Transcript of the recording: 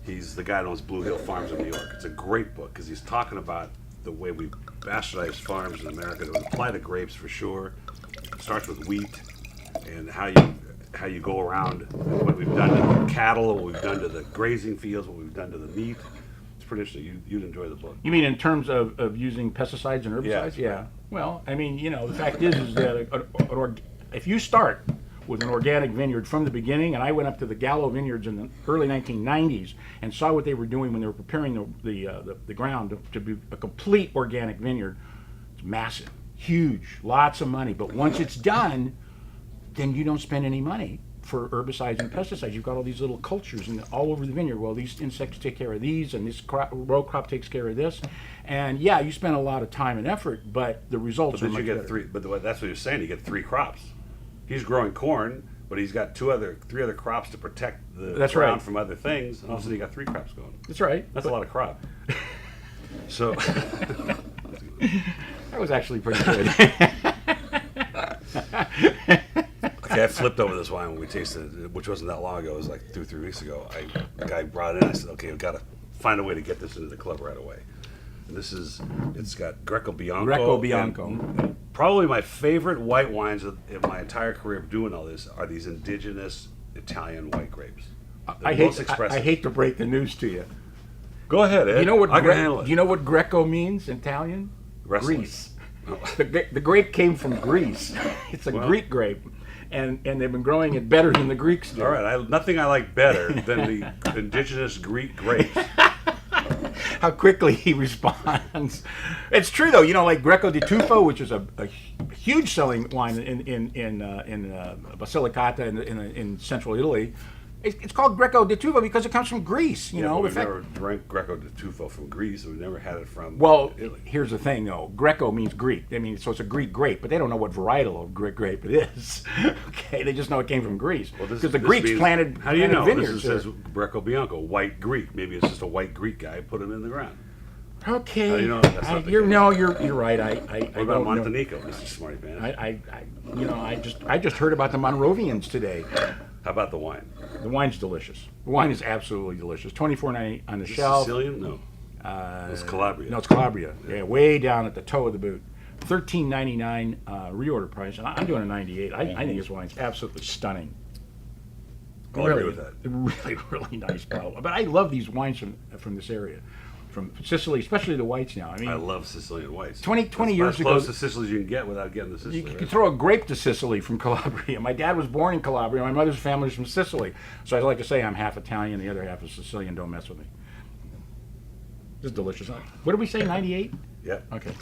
He's the guy that owns Blue Hill Farms in New York. It's a great book because he's talking about the way we bastardize farms in America. It would apply to grapes for sure. It starts with wheat and how you go around what we've done to the cattle, what we've done to the grazing fields, what we've done to the meat. It's pretty interesting. You'd enjoy the book. You mean in terms of using pesticides and herbicides? Yeah. Well, I mean, the fact is that if you start with an organic vineyard from the beginning, and I went up to the Gallo vineyards in the early 1990s and saw what they were doing when they were preparing the ground to be a complete organic vineyard. It's massive, huge, lots of money. But once it's done, then you don't spend any money for herbicides and pesticides. You've got all these little cultures all over the vineyard. Well, these insects take care of these, and this row crop takes care of this. And yeah, you spend a lot of time and effort, but the results are much better. But that's what you're saying. You get 3 crops. He's growing corn, but he's got 3 other crops to protect the ground from other things, and all of a sudden you got 3 crops going. That's right. That's a lot of crop. So that was actually pretty good. Okay, I flipped over this wine when we tasted it, which wasn't that long ago. It was like 2 or 3 weeks ago. The guy brought it in. I said, "Okay, we've got to find a way to get this into the club right away." And it's got Greco Bianco. Greco Bianco. And probably my favorite white wines in my entire career of doing all this are these indigenous Italian white grapes. I hate to break the news to you. Go ahead, Ed. You know what I can handle it. Do you know what Greco means in Italian? Wrestling. Greece. The grape came from Greece. It's a Greek grape. And they've been growing it better than the Greeks do. All right, nothing I like better than the indigenous Greek grapes. How quickly he responds. It's true though, like Greco di Tufo, which is a huge selling wine in Basilicata in central Italy. It's called Greco di Tufo because it comes from Greece. We've never drank Greco di Tufo from Greece. We've never had it from Italy. Here's the thing though. Greco means Greek. So it's a Greek grape, but they don't know what varietal of Greek grape it is. Okay, they just know it came from Greece because the Greeks planted. How do you know? Vineyards. This says Greco Bianco, white Greek. Maybe it's just a white Greek guy put him in the ground. Okay. How do you know that's not the case? You're right. What about Montanico, Mr. Smarty Pants? I just heard about the Monrovians today. How about the wine? The wine's delicious. The wine is absolutely delicious. $24.98 on the Is it shelf. Sicilian? No. It's Calabria. No, it's Calabria. Yeah, way down at the toe of the boot. $13.99 reorder price, and I'm doing a 98. I think this wine's absolutely stunning. I'll agree with that. Really, really nice bottle. But I love these wines from this area, from Sicily, especially the whites now. I love Sicilian whites. 20 years ago, as close to Sicily as you can get without getting the Sicily. You can throw a grape to Sicily from Calabria. My dad was born in Calabria. My mother's family's from Sicily. So I like to say I'm half Italian, the other half is Sicilian. Don't mess with me. This is delicious. What did we say, 98? Yeah. Okay.